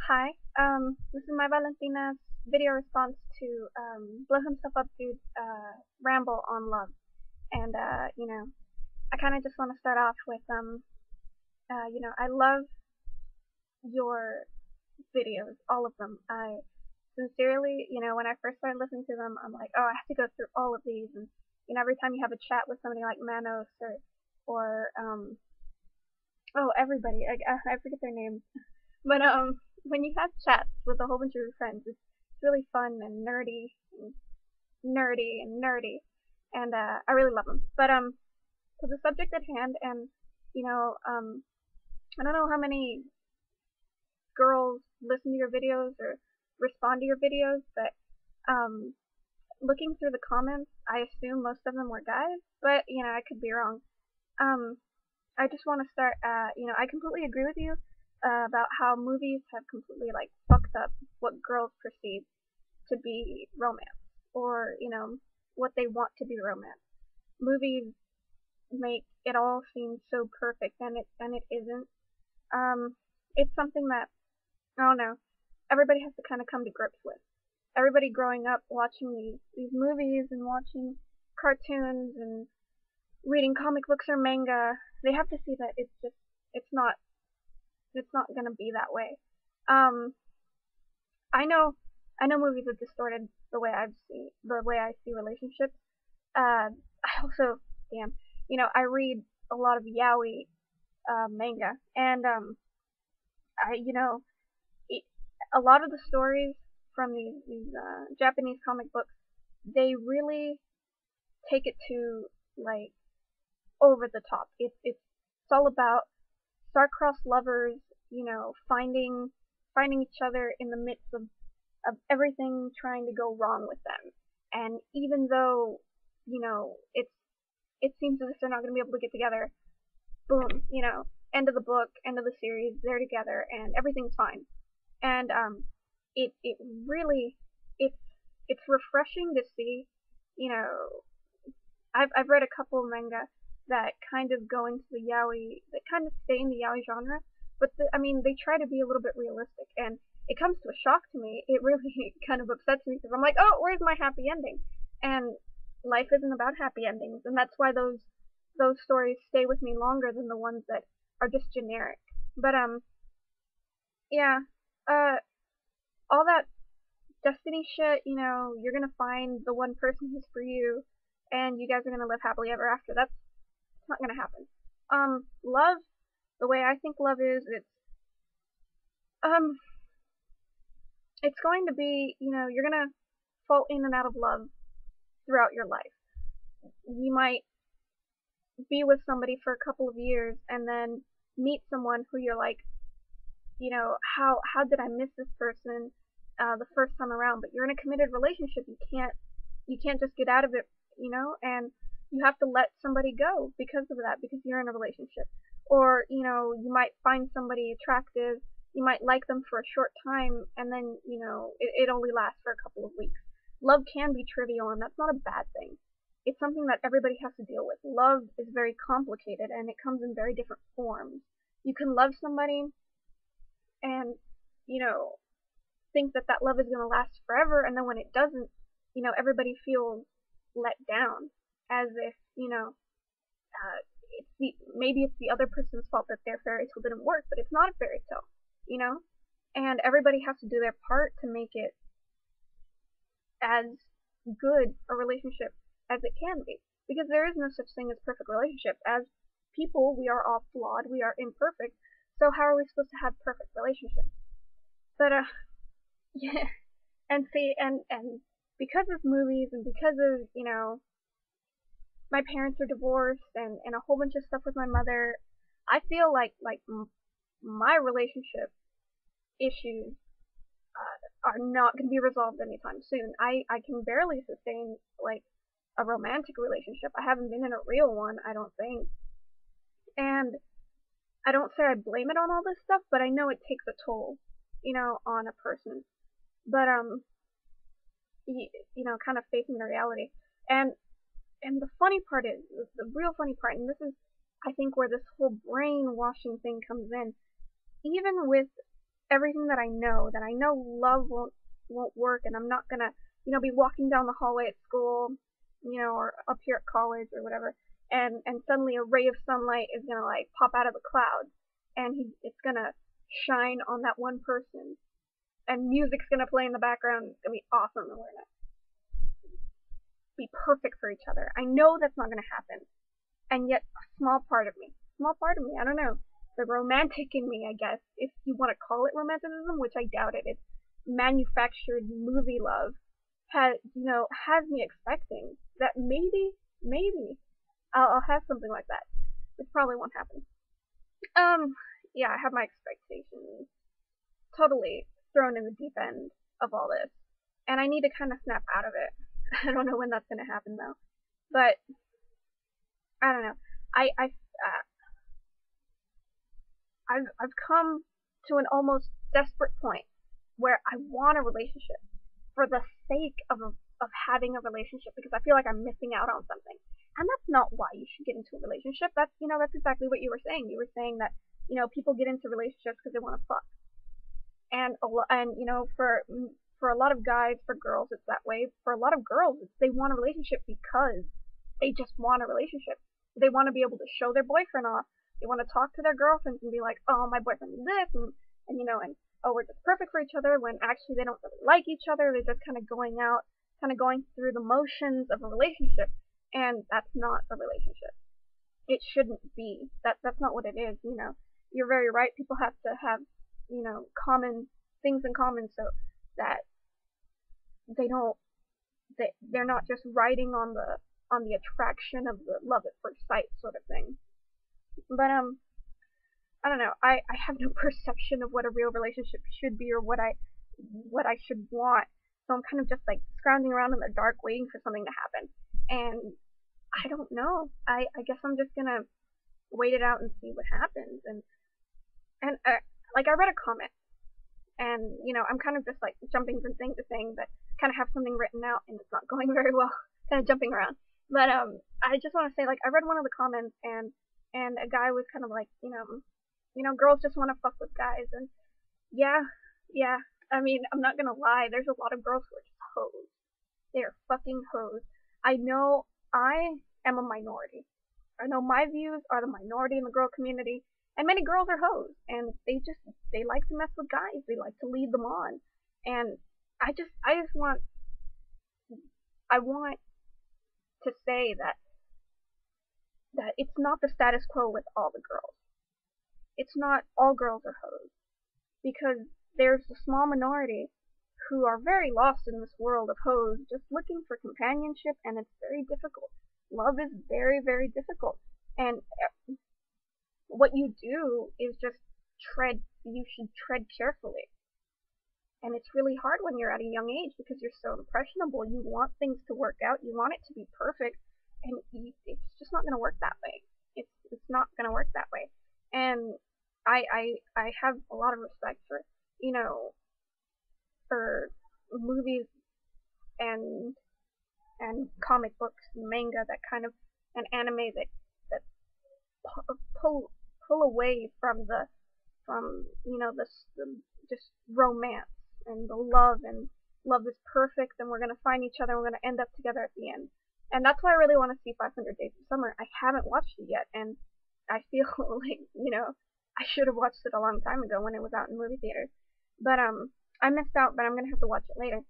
Hi, this is my Valentina's video response to Blowhimselfupdude ramble on love. And, I kind of just want to start off with, I love your videos, all of them. I sincerely, when I first started listening to them, I'm like, oh, I have to go through all of these. And, every time you have a chat with somebody like Manos or oh, everybody, I forget their names. But when you have chats with a whole bunch of your friends, it's really fun and nerdy, and I really love them. But to the subject at hand, and you know, um, I don't know how many girls listen to your videos or respond to your videos, but um, looking through the comments, I assume most of them were guys, but I could be wrong. Um, I just want to start. I completely agree with you about how movies have completely like fucked up what girls perceive to be romance, or what they want to be romance. Movies make it all seem so perfect, and it isn't. Um, it's something that I don't know. Everybody has to kind of come to grips with. Everybody growing up watching these movies and watching cartoons and reading comic books or manga, they have to see that it's not it's not gonna be that way. Um, I know I know movies have distorted the way I see relationships. I also, damn, I read a lot of yaoi manga, and I it, a lot of the stories from these Japanese comic books, they really take it to like over the top. It's all about star-crossed lovers, finding each other in the midst of everything trying to go wrong with them. And even though, it seems as if they're not going to be able to get together, boom, end of the book, end of the series, they're together and everything's fine. And it really it's it's refreshing to see, you know, I've read a couple of manga that kind of go into the yaoi, that kind of stay in the yaoi genre, but they try to be a little bit realistic, and it comes to a shock to me. It really kind of upsets me because I'm like, oh, where's my happy ending? And life isn't about happy endings, and that's why those stories stay with me longer than the ones that are just generic. But yeah, uh, all that destiny shit, you're gonna find the one person who's for you, and you guys are gonna live happily ever after. That's not gonna happen. Love, the way I think love is, um, it's going to be, you're gonna fall in and out of love throughout your life. You might be with somebody for a couple of years and then meet someone who you're like, how did I miss this person the first time around? But you're in a committed relationship. You can't just get out of it, and you have to let somebody go because of that, because you're in a relationship. Or, you might find somebody attractive, you might like them for a short time, and then, it only lasts for a couple of weeks. Love can be trivial, and that's not a bad thing. It's something that everybody has to deal with. Love is very complicated, and it comes in very different forms. You can love somebody and, you know, think that that love is going to last forever, and then when it doesn't, everybody feels let down, as if, maybe it's the other person's fault that their fairy tale didn't work, but it's not a fairy tale, you know? And everybody has to do their part to make it as good a relationship as it can be. Because there is no such thing as perfect relationship. As people, we are all flawed, we are imperfect, so how are we supposed to have perfect relationships? But, yeah, and see, and because of movies, and because of, my parents are divorced, and a whole bunch of stuff with my mother, I feel like my relationship issues are not going to be resolved anytime soon. I can barely sustain like a romantic relationship. I haven't been in a real one, I don't think. And I don't say I blame it on all this stuff, but I know it takes a toll, on a person. But kind of facing the reality. And the funny part is, the real funny part, and this is, I think, where this whole brainwashing thing comes in. Even with everything that I know love won't work, and I'm not gonna, be walking down the hallway at school, or up here at college or whatever, and suddenly a ray of sunlight is gonna like pop out of the clouds, and it's gonna shine on that one person, and music's gonna play in the background. It's gonna be awesome, and we're gonna be perfect for each other. I know that's not gonna happen, and yet a small part of me, I don't know, the romantic in me, I guess, if you want to call it romanticism, which I doubt it. It's manufactured movie love. Has me expecting that maybe I'll have something like that. Which probably won't happen. Yeah, I have my expectations totally thrown in the deep end of all this, and I need to kind of snap out of it. I don't know when that's gonna happen though, but I don't know. I've come to an almost desperate point where I want a relationship for the sake of having a relationship, because I feel like I'm missing out on something. And that's not why you should get into a relationship. That's exactly what you were saying. You were saying that, people get into relationships because they want to fuck. And for a lot of guys, for girls, it's that way. For a lot of girls, they want a relationship because they just want a relationship. They want to be able to show their boyfriend off. They want to talk to their girlfriends and be like, oh, my boyfriend is this, and oh, we're just perfect for each other, when actually they don't really like each other. They're just kind of going through the motions of a relationship, and that's not a relationship. It shouldn't be. That's not what it is. You're very right. People have to have, common things in common, so that they're not just riding on the attraction of the love at first sight sort of thing. But I don't know. I have no perception of what a real relationship should be, or what I should want. So I'm kind of just like scrounging around in the dark waiting for something to happen. And I don't know. I guess I'm just gonna wait it out and see what happens. And like, I read a comment, and I'm kind of just like jumping from thing to thing, but kind of have something written out and it's not going very well, kind of jumping around. But I just want to say, like, I read one of the comments, and a guy was kind of like, girls just want to fuck with guys, and yeah. I mean, I'm not gonna lie. There's a lot of girls who are just hoes. They are fucking hoes. I know I am a minority. I know my views are the minority in the girl community, and many girls are hoes, and they like to mess with guys. They like to lead them on, and I just want to say that it's not the status quo with all the girls. It's not all girls are hoes, because there's a small minority who are very lost in this world of hoes, just looking for companionship, and it's very difficult. Love is very, very difficult, and what you do is just you should tread carefully. And it's really hard when you're at a young age, because you're so impressionable. You want things to work out. You want it to be perfect, and it's just not going to work that way. It's not going to work that way. And I have a lot of respect for, for movies and comic books and manga that kind of, and anime that pull away from the just romance and the love, and love is perfect, and we're gonna find each other, and we're gonna end up together at the end. And that's why I really want to see 500 Days of Summer. I haven't watched it yet, and I feel like, I should have watched it a long time ago when it was out in movie theaters. But I missed out, but I'm gonna have to watch it later.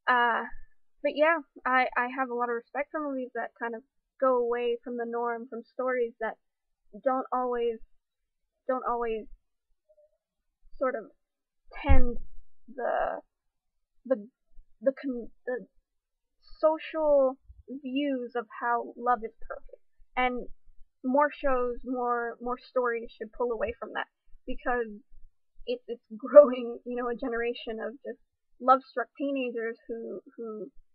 But yeah, I have a lot of respect for movies that kind of go away from the norm, from stories that don't always sort of tend the social views of how love is perfect. And more shows, more stories should pull away from that, because it's growing, a generation of just love-struck teenagers who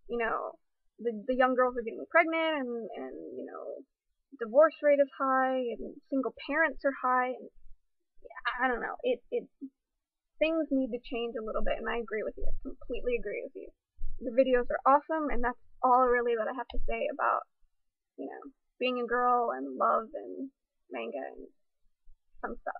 the young girls are getting pregnant, and divorce rate is high, and single parents are high, and I don't know, things need to change a little bit, and I agree with you. I completely agree with you. The videos are awesome, and that's all really that I have to say about, being a girl and love and manga and some stuff.